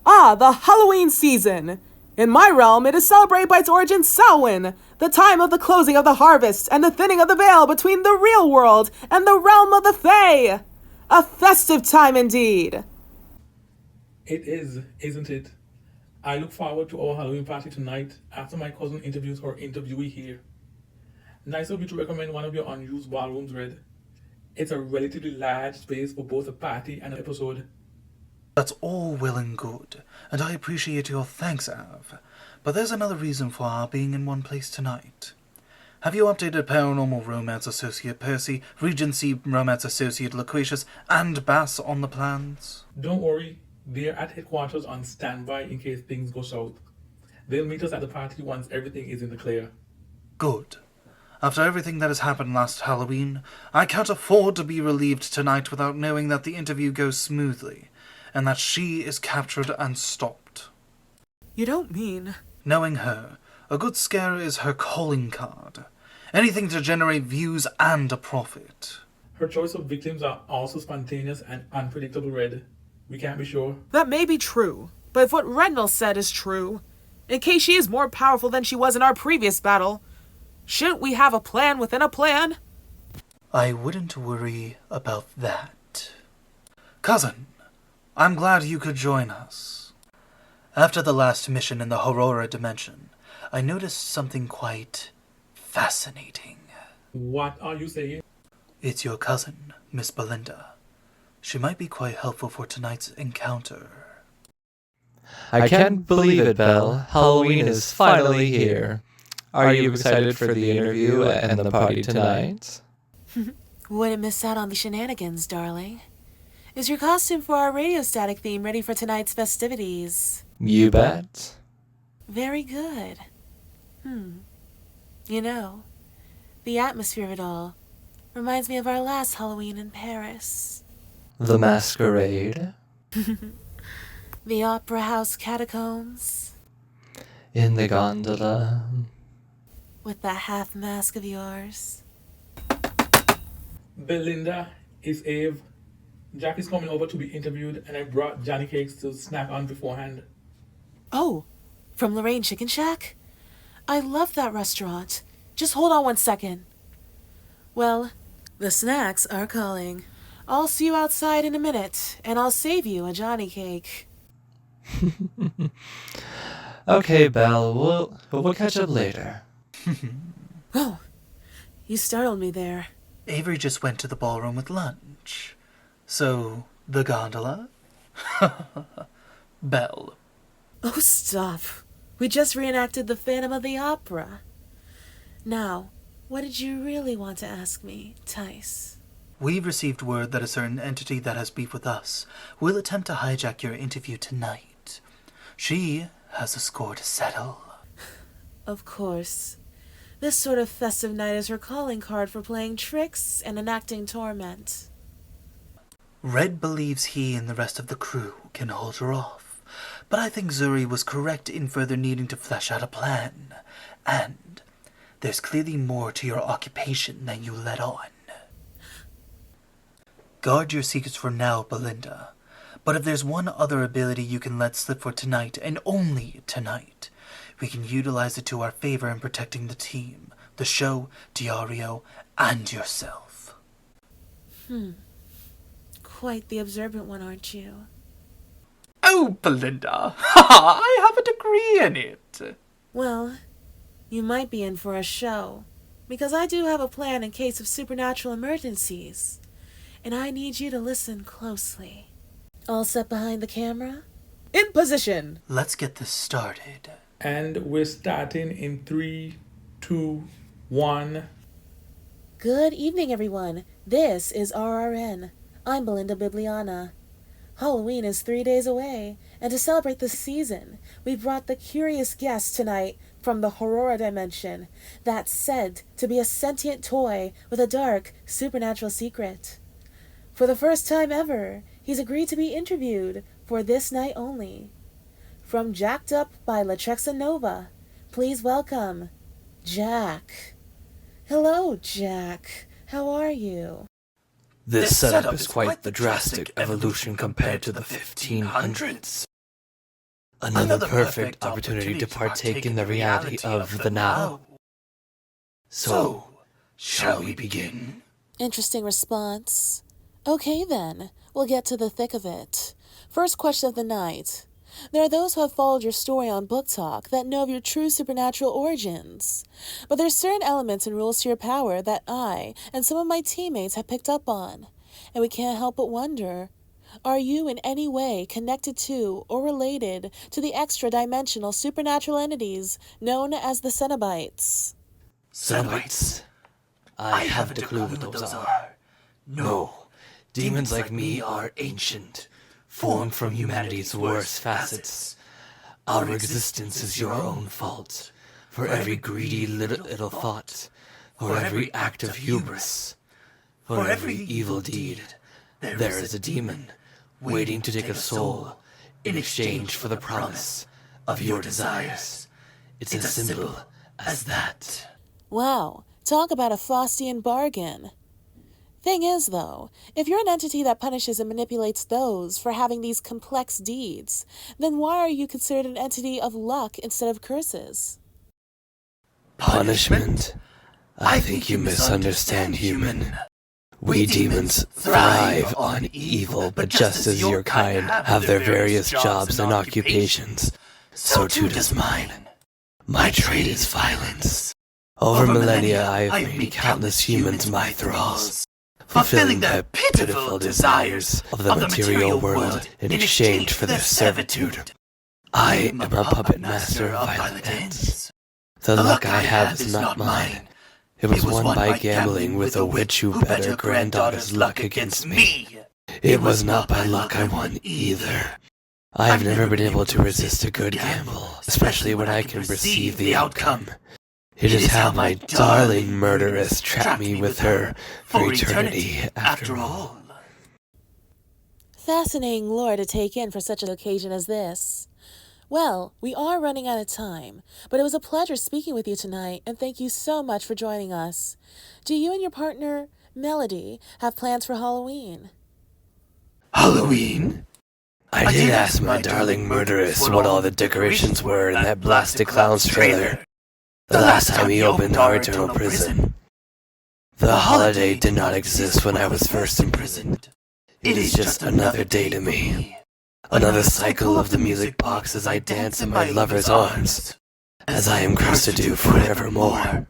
Ah, the Halloween season! In my realm, it is celebrated by its origin Samhain, the time of the closing of the harvest and the thinning of the veil between the real world and the realm of the Fae. A festive time indeed. It is, isn't it? I look forward to our Halloween party tonight after my cousin interviews her interviewee here. Nice of you to recommend one of your unused ballrooms, Red. It's a relatively large space for both a party and an episode. That's all well and good, and I appreciate your thanks, Av. But there's another reason for our being in one place tonight. Have you updated Paranormal Romance Associate Percy, Regency Romance Associate Loquacious, and Bass on the plans? Don't worry, they're at headquarters on standby in case things go south. They'll meet us at the party once everything is in the clear. Good. After everything that has happened last Halloween, I can't afford to be relieved tonight without knowing that the interview goes smoothly, and that she is captured and stopped. You don't mean... Knowing her, a good scare is her calling card. Anything to generate views and a profit. Her choice of victims are also spontaneous and unpredictable, Red. We can't be sure. That may be true, but if what Rendell said is true, in case she is more powerful than she was in our previous battle, shouldn't we have a plan within a plan? I wouldn't worry about that. Cousin, I'm glad you could join us. After the last mission in the Aurora dimension, I noticed something quite fascinating. What are you saying? It's your cousin, Miss Belinda. She might be quite helpful for tonight's encounter. I can't believe it, Belle. Halloween is finally here. Are you excited for the interview and the party tonight? Wouldn't miss out on the shenanigans, darling. Is your costume for our radio static theme ready for tonight's festivities? You bet. Very good. You know, the atmosphere of it all reminds me of our last Halloween in Paris. The masquerade? The Opera House catacombs? In the gondola? With that half mask of yours? Belinda, it's Ave. Jack is coming over to be interviewed, and I brought Johnny cakes to snack on beforehand. Oh, from Lorraine Chicken Shack? I love that restaurant. Just hold on one second. Well, the snacks are calling. I'll see you outside in a minute, and I'll save you a Johnny cake. Okay, Belle, we'll catch up later. Oh, you startled me there. Avery just went to the ballroom with lunch. So, the gondola? Belle. Oh, stop. We just reenacted the Phantom of the Opera. Now, what did you really want to ask me, Tice? We've received word that a certain entity that has beef with us will attempt to hijack your interview tonight. She has a score to settle. Of course. This sort of festive night is her calling card for playing tricks and enacting torment. Red believes he and the rest of the crew can hold her off, but I think Zuri was correct in further needing to flesh out a plan. And there's clearly more to your occupation than you let on. Guard your secrets for now, Belinda. But if there's one other ability you can let slip for tonight, and only tonight, we can utilize it to our favor in protecting the team, the show, Diario, and yourself. Quite the observant one, aren't you? Oh, Belinda! I have a degree in it! Well, you might be in for a show, because I do have a plan in case of supernatural emergencies, and I need you to listen closely. All set behind the camera? In position! Let's get this started. And we're starting in 3, 2, 1. Good evening, everyone. This is RRN. I'm Belinda Bibliana. Halloween is 3 days away, and to celebrate the season, we brought the curious guest tonight from the Aurora dimension that's said to be a sentient toy with a dark, supernatural secret. For the first time ever, he's agreed to be interviewed for this night only. From Jacked Up by Latrexa Nova, please welcome Jack. Hello, Jack. How are you? This setup is quite the drastic evolution compared to the 1500s. Another perfect opportunity to partake in the reality of the now. So, shall we begin? Interesting response. Okay then, we'll get to the thick of it. First question of the night. There are those who have followed your story on Book Talk that know of your true supernatural origins. But there's certain elements and rules to your power that I and some of my teammates have picked up on. And we can't help but wonder, are you in any way connected to or related to the extra-dimensional supernatural entities known as the Cenobites? Cenobites? I haven't a clue what those are. No, demons like me are ancient, formed from humanity's worst facets. Our existence is your own fault, for every greedy little thought, for every act of hubris, for every evil deed. There is a demon, waiting to take a soul, in exchange for the promise of your desires. It's as simple as that. Wow, talk about a Faustian bargain. Thing is, though, if you're an entity that punishes and manipulates those for having these complex deeds, then why are you considered an entity of luck instead of curses? Punishment? I think you misunderstand, human. We demons thrive on evil, but just as your kind have their various jobs and occupations, so too does mine. My trade is violence. Over millennia I have made countless humans my thralls, fulfilling their pitiful desires of the material world in exchange for their servitude. I am a puppet master of violent ends. The luck I have is not mine. It was won by gambling with a witch who bet her granddaughter's luck against me. It was not by luck I won either. I have never been able to resist a good gamble, especially when I can perceive the outcome. It is how my darling murderess trapped me with her for eternity, after all. Fascinating lore to take in for such an occasion as this. Well, we are running out of time, but it was a pleasure speaking with you tonight, and thank you so much for joining us. Do you and your partner, Melody, have plans for Halloween? Halloween? I did ask my darling murderess what all the decorations were in that blasted clown's trailer the last time he opened our eternal prison. The holiday did not exist when I was first imprisoned. It is just another day to me. Another cycle of the music box as I dance in my lover's arms, as I am cursed to do forevermore.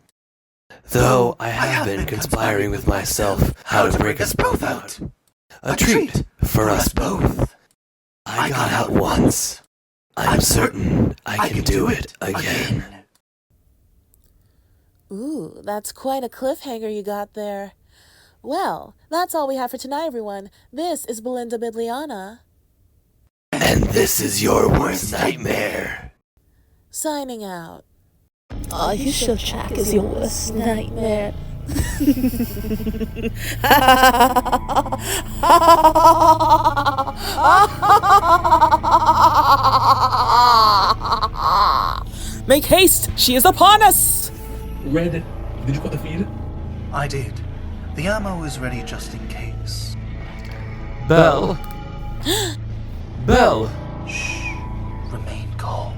Though I have been conspiring with myself how to break us both out. A treat for us both. I got out once. I'm certain I can do it again. Ooh, that's quite a cliffhanger you got there. Well, that's all we have for tonight, everyone. This is Belinda Bibliana. And this is your worst nightmare. Signing out. Are you sure Jack is your worst nightmare? Make haste! She is upon us! Red, did you cut the feed? I did. The ammo is ready just in case. Belle. Belle. Shh. Remain calm.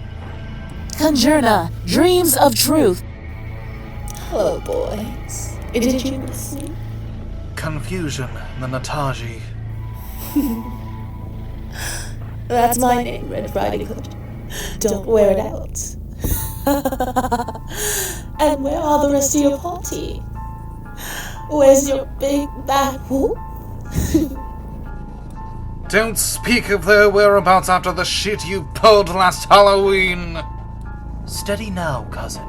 Conjurna, dreams of truth. Hello, boys. Did you miss me? Confusion, the Nataji. That's my name, Red Riding Hood. Don't wear it out. And where are the rest of your party? Where's your big bad whoop? Don't speak of their whereabouts after the shit you pulled last Halloween! Steady now, cousin.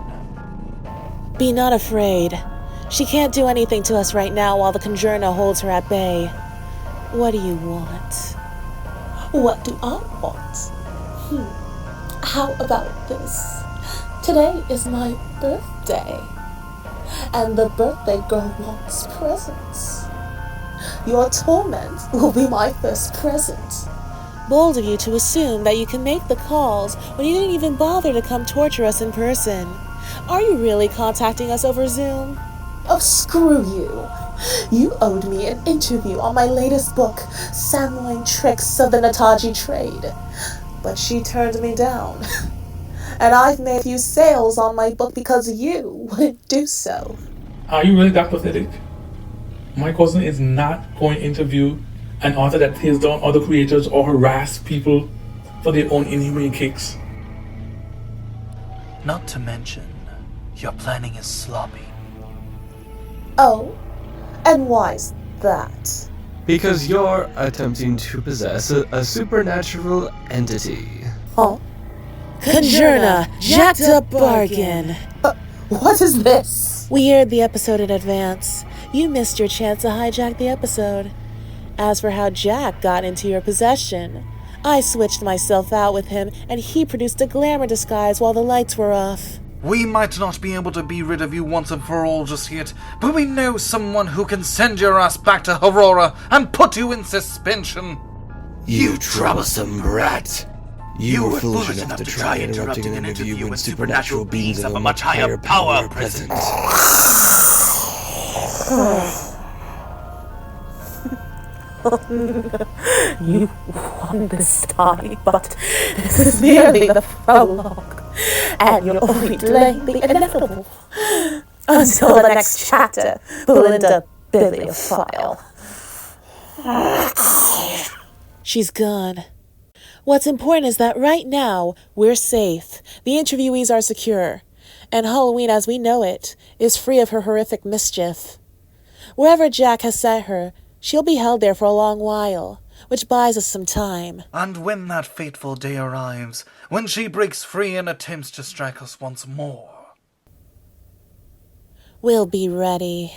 Be not afraid. She can't do anything to us right now while the Conjurna holds her at bay. What do you want? What do I want? How about this? Today is my birthday, and the birthday girl wants presents. Your torment will be my first present. Bold of you to assume that you can make the calls when you didn't even bother to come torture us in person. Are you really contacting us over Zoom? Oh, screw you. You owed me an interview on my latest book, Samline Tricks of the Nataji Trade. but she turned me down. And I've made a few sales on my book because you wouldn't do so. Are you really that pathetic? My cousin is not going to interview an author that tears down other creators or harass people for their own inhumane kicks. Not to mention, your planning is sloppy. Oh? And why's that? Because you're attempting to possess a supernatural entity. Huh? Conjurna, jacked up bargain. What is this? We aired the episode in advance. You missed your chance to hijack the episode. As for how Jack got into your possession, I switched myself out with him and he produced a glamour disguise while the lights were off. We might not be able to be rid of you once and for all just yet, but we know someone who can send your ass back to Aurora and put you in suspension. You troublesome brat! You were foolish enough to try interrupting an interview when supernatural beings of a much higher power are present. You won this time, but this is merely the prologue, and you're only delaying the inevitable. Until the next chapter, Belinda Bibliophile. She's gone. What's important is that right now, we're safe, the interviewees are secure, and Halloween as we know it is free of her horrific mischief. Wherever Jack has set her, she'll be held there for a long while, which buys us some time. And when that fateful day arrives, when she breaks free and attempts to strike us once more, We'll be ready.